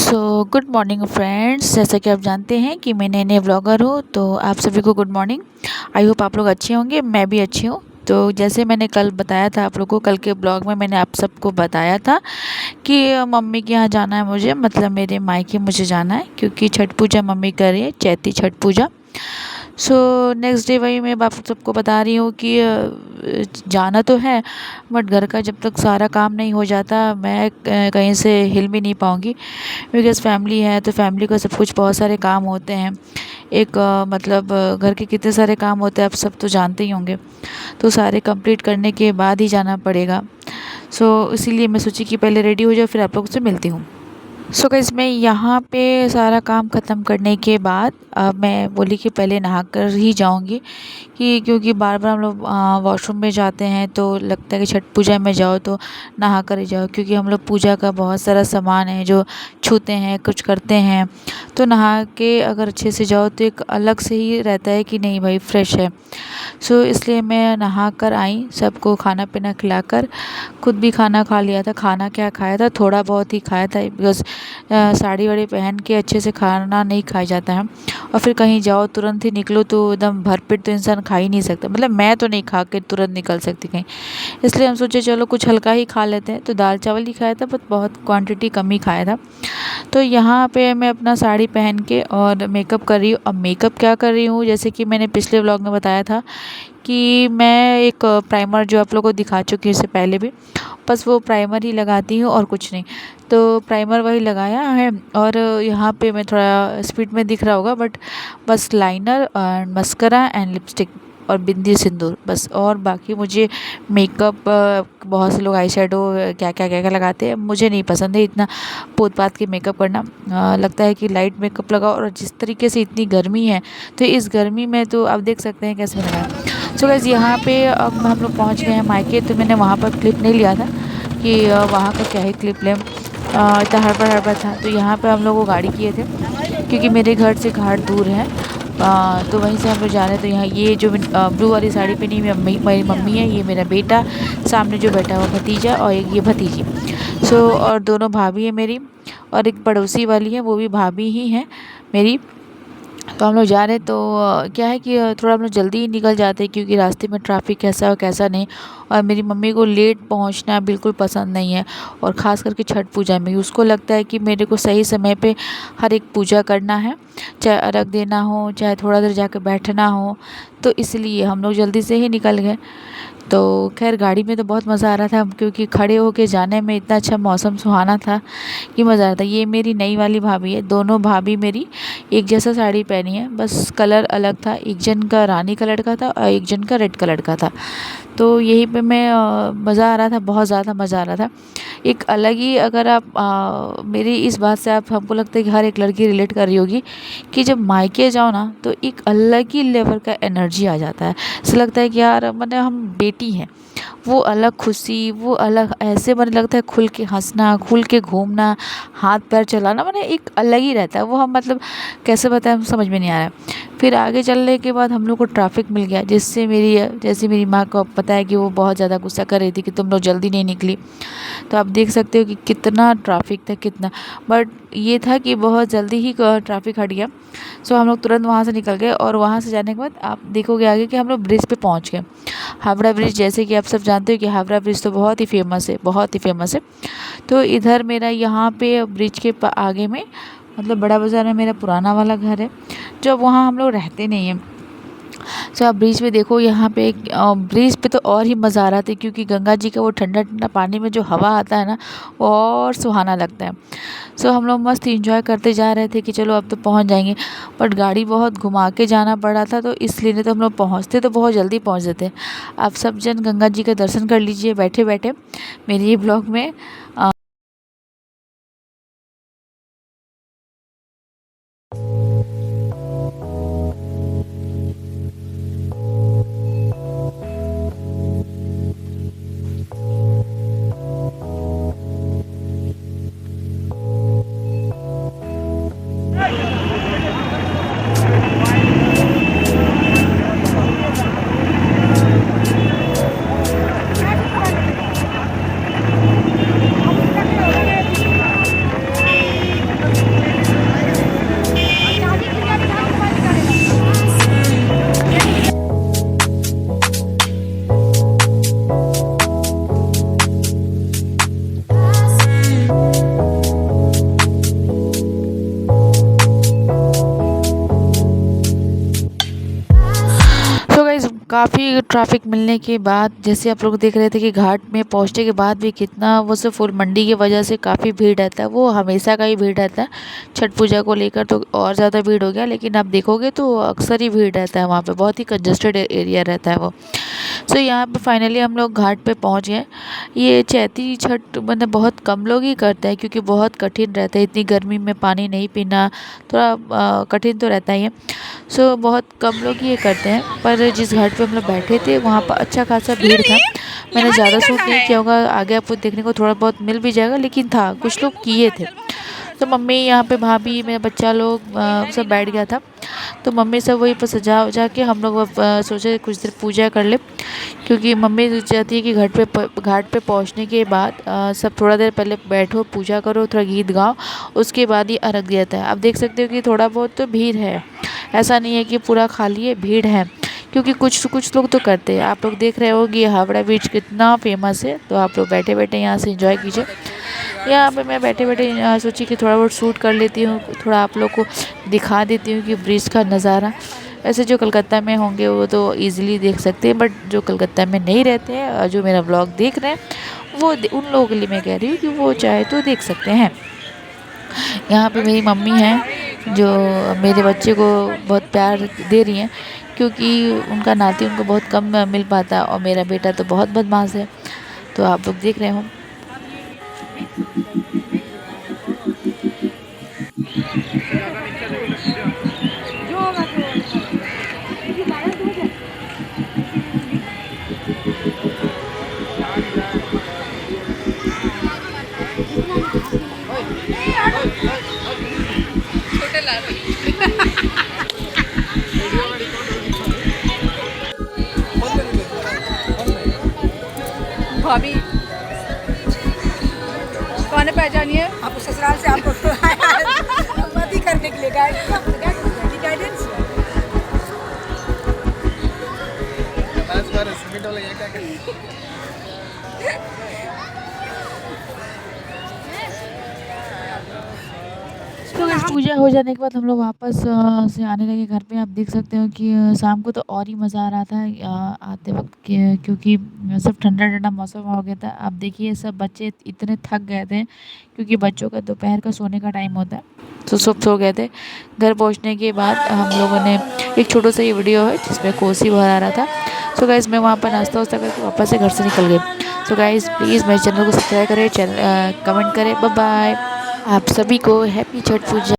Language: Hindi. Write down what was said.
Good morning friends. जैसा कि आप जानते हैं कि मैं नए व्लॉगर हूँ, तो आप सभी को गुड मॉर्निंग। आई होप आप लोग अच्छे होंगे, मैं भी अच्छी हूँ। तो जैसे मैंने कल बताया था आप लोगों को, कल के ब्लॉग में मैंने आप सबको बताया था कि मम्मी के यहाँ जाना है मुझे, मतलब मेरे मायके मुझे जाना है, क्योंकि छठ पूजा मम्मी कर रही है, चैती छठ पूजा। नेक्स्ट डे वही मैं आप सबको बता रही हूँ कि जाना तो है, बट घर का जब तक सारा काम नहीं हो जाता मैं कहीं से हिल भी नहीं पाऊँगी। बिकॉज़ फैमिली है तो फैमिली का सब कुछ, बहुत सारे काम होते हैं। एक मतलब घर के कितने सारे काम होते हैं आप सब तो जानते ही होंगे, तो सारे कंप्लीट करने के बाद ही जाना पड़ेगा। इसीलिए मैं सोची कि पहले रेडी हो जाओ, फिर आप लोगों से मिलती हूँ। गाइस, मैं यहाँ पे सारा काम ख़त्म करने के बाद मैं बोली कि पहले नहा कर ही जाऊँगी, कि क्योंकि बार बार हम लोग वॉशरूम में जाते हैं तो लगता है कि छठ पूजा में जाओ तो नहा कर ही जाओ, क्योंकि हम लोग पूजा का बहुत सारा सामान है जो छूते हैं, कुछ करते हैं। तो नहा के अगर अच्छे से जाओ तो एक अलग से ही रहता है कि नहीं भाई फ्रेश है। इसलिए मैं नहा कर आई, सबको खाना पीना खिलाकर खुद भी खाना खा लिया था। खाना क्या खाया था, थोड़ा बहुत ही खाया था, बिकॉज़ साड़ी वाड़ी पहन के अच्छे से खाना नहीं खाया जाता है। और फिर कहीं जाओ तुरंत ही निकलो तो एकदम भरपेट तो इंसान खा ही नहीं सकता, मतलब मैं तो नहीं खा के तुरंत निकल सकती कहीं। इसलिए हम सोचे चलो कुछ हल्का ही खा लेते हैं, तो दाल चावल ही खाया था, बट बहुत क्वांटिटी कम ही खाया था। तो यहाँ पे मैं अपना साड़ी पहन के और मेकअप कर रही हूँ। अब मेकअप क्या कर रही हूँ, जैसे कि मैंने पिछले व्लॉग में बताया था कि मैं एक प्राइमर जो आप लोगों को दिखा चुकी हूँ इससे पहले भी, बस वो प्राइमर ही लगाती हूँ और कुछ नहीं। तो प्राइमर वही लगाया है, और यहाँ पे मैं थोड़ा स्पीड में दिख रहा होगा, बट बस liner and mascara and lipstick और बिंदी सिंदूर बस। और बाकी मुझे मेकअप, बहुत से लोग आई शेडो क्या क्या लगाते हैं, मुझे नहीं पसंद है इतना पोत पात के मेकअप करना। लगता है कि लाइट मेकअप लगाओ, और जिस तरीके से इतनी गर्मी है तो इस गर्मी में तो आप देख सकते हैं कैसे लगाया। गाइस, यहाँ पे अब हम लोग पहुँच गए हैं मायके, तो मैंने वहाँ पर क्लिप नहीं लिया था कि वहाँ का क्या ही क्लिप लें, इतना हड़बड़ था। तो यहाँ पे हम लोग वो गाड़ी किए थे, क्योंकि मेरे घर से घाट दूर है। तो वहीं से हम लोग जा रहे हैं। तो यहाँ ये जो ब्लू वाली साड़ी पहनी मेरी मम्मी है, ये मेरा बेटा, सामने जो बैठा हुआ भतीजा, और एक ये भतीजी। और दोनों भाभी है मेरी, और एक पड़ोसी वाली है, वो भी भाभी ही है मेरी। तो हम लोग जा रहे हैं, तो क्या है कि थोड़ा हम लोग जल्दी ही निकल जाते हैं, क्योंकि रास्ते में ट्रैफिक कैसा और कैसा नहीं। और मेरी मम्मी को लेट पहुंचना बिल्कुल पसंद नहीं है, और ख़ास करके छठ पूजा में उसको लगता है कि मेरे को सही समय पे हर एक पूजा करना है, चाहे अर्घ देना हो, चाहे थोड़ा देर जाकर बैठना हो। तो इसलिए हम लोग जल्दी से ही निकल गए। तो खैर गाड़ी में तो बहुत मज़ा आ रहा था, क्योंकि खड़े होके जाने में इतना अच्छा मौसम सुहाना था कि मज़ा आ रहा था। ये मेरी नई वाली भाभी है, दोनों भाभी मेरी एक जैसा साड़ी पहनी है, बस कलर अलग था। एक जन का रानी कलर का था और एक जन का रेड कलर का था। तो यहीं पे मैं मज़ा आ रहा था, बहुत ज़्यादा मज़ा आ रहा था। एक अलग ही, अगर आप मेरी इस बात से आप, हमको लगता है कि हर एक लड़की रिलेट कर रही होगी कि जब मायके जाओ ना तो एक अलग ही लेवल का एनर्जी आ जाता है। ऐसा लगता है कि यार मतलब हम बेटी हैं, वो अलग खुशी, वो अलग ऐसे मन लगता है, खुल के हंसना, खुल के घूमना, हाथ पैर चलाना, मैंने एक अलग ही रहता है वो। हम मतलब कैसे बताएं, हम समझ में नहीं आ रहा है। फिर आगे चलने के बाद हम लोग को ट्रैफिक मिल गया, जिससे जैसे मेरी माँ को पता है कि वो बहुत ज़्यादा गुस्सा कर रही थी कि तुम लोग जल्दी नहीं निकली। तो आप देख सकते हो कि कितना ट्रैफिक था, कितना। बट ये था कि बहुत जल्दी ही ट्रैफिक हट गया। हम लोग तुरंत वहाँ से निकल गए, और वहाँ से जाने के बाद आप देखोगे आगे कि हम लोग ब्रिज पे पहुँच गए, हावड़ा ब्रिज। जैसे कि आप सब जानते हो कि हावड़ा ब्रिज तो बहुत ही फेमस है, बहुत ही फेमस है। तो इधर मेरा यहाँ पे ब्रिज के आगे में, मतलब बड़ा बाज़ार में मेरा पुराना वाला घर है, जो अब वहाँ हम लोग रहते नहीं हैं। आप ब्रिज पे देखो, यहाँ पे ब्रिज पे तो और ही मज़ा आ रहा था, क्योंकि गंगा जी का वो ठंडा ठंडा पानी में जो हवा आता है ना, वो और सुहाना लगता है। हम लोग मस्त इंजॉय करते जा रहे थे कि चलो अब तो पहुँच जाएंगे, बट गाड़ी बहुत घुमा के जाना पड़ा था, तो इसलिए नहीं तो हम लोग पहुँचते तो बहुत जल्दी पहुँच जाते। आप सब जन गंगा जी का दर्शन कर लीजिए बैठे बैठे मेरे ये ब्लॉग में। काफ़ी ट्रैफिक मिलने के बाद जैसे आप लोग देख रहे थे कि घाट में पहुंचने के बाद भी कितना वो सब फूल मंडी की वजह से काफ़ी भीड़ रहता है। वो हमेशा का ही भीड़ रहता है, छठ पूजा को लेकर तो और ज़्यादा भीड़ हो गया, लेकिन आप देखोगे तो अक्सर ही भीड़ रहता है वहाँ पे, बहुत ही कंजस्टेड एरिया रहता है वो। सो यहाँ पे फाइनली हम लोग घाट पे पहुँच गए। ये चैती छठ मतलब बहुत कम लोग ही करते हैं क्योंकि बहुत कठिन रहता है, इतनी गर्मी में पानी नहीं पीना थोड़ा कठिन तो रहता ही है। सो बहुत कम लोग ये करते हैं, पर जिस घाट पे हम लोग बैठे थे वहाँ पर अच्छा खासा भीड़ था। मैंने ज़्यादा शूट नहीं किया होगा, आगे आपको देखने को थोड़ा बहुत मिल भी जाएगा, लेकिन था कुछ लोग किए थे। तो मम्मी यहाँ पे, भाभी, मेरा बच्चा लोग सब बैठ गया था। तो मम्मी सब वहीं पर सजा उजा के हम लोग सोचे कुछ देर पूजा कर ले, क्योंकि मम्मी चाहती है कि घाट पे पहुँचने के बाद सब थोड़ा देर पहले बैठो, पूजा करो, थोड़ा गीत गाओ, उसके बाद ही अर्घ दिया जाता है। आप देख सकते हो कि थोड़ा बहुत तो भीड़ है, ऐसा नहीं है कि पूरा खाली है, भीड़ है, क्योंकि कुछ लोग तो करते हैं। आप लोग देख रहे हो कि हावड़ा ब्रिज कितना फेमस है, तो आप लोग बैठे बैठे यहाँ से एंजॉय कीजिए। यहाँ पे मैं बैठे बैठे सोची कि थोड़ा बहुत शूट कर लेती हूँ, थोड़ा आप लोग को दिखा देती हूँ कि ब्रिज का नज़ारा। ऐसे जो कलकत्ता में होंगे वो तो इजीली देख सकते हैं, बट जो कलकत्ता में नहीं रहते हैं और जो मेरा व्लॉग देख रहे हैं वो उन लोगों के लिए मैं कह रही हूँ कि वो चाहे तो देख सकते हैं। यहाँ पे मेरी मम्मी हैं जो मेरे बच्चे को बहुत प्यार दे रही हैं, क्योंकि उनका नाती उनको बहुत कम मिल पाता, और मेरा बेटा तो बहुत बदमाश है। तो आप लोग देख रहे हो। भाभी कौन पहचानिए आपको ससुराल से आपको मदद करने के लिए गाइडेंस। तो इस पूजा हो जाने के बाद हम लोग वापस से आने लगे घर पे। आप देख सकते हो कि शाम को तो और ही मज़ा आ रहा था आते वक्त क्योंकि सब ठंडा ठंडा मौसम हो गया था। आप देखिए सब बच्चे इतने थक गए थे, क्योंकि बच्चों का दोपहर का सोने का टाइम होता है, तो सब सो गए थे। घर पहुंचने के बाद हम लोगों ने एक छोटा सा ये वीडियो है जिसमें कोसी भरा रहा था। सो गाइस मैं वहाँ पर नाश्ता वास्ता करके वापस से घर से निकल गई। सो गाइस प्लीज़ मेरे चैनल को सब्सक्राइब करें, कमेंट करें। Bye bye. आप सभी को हैप्पी छठ पूजा।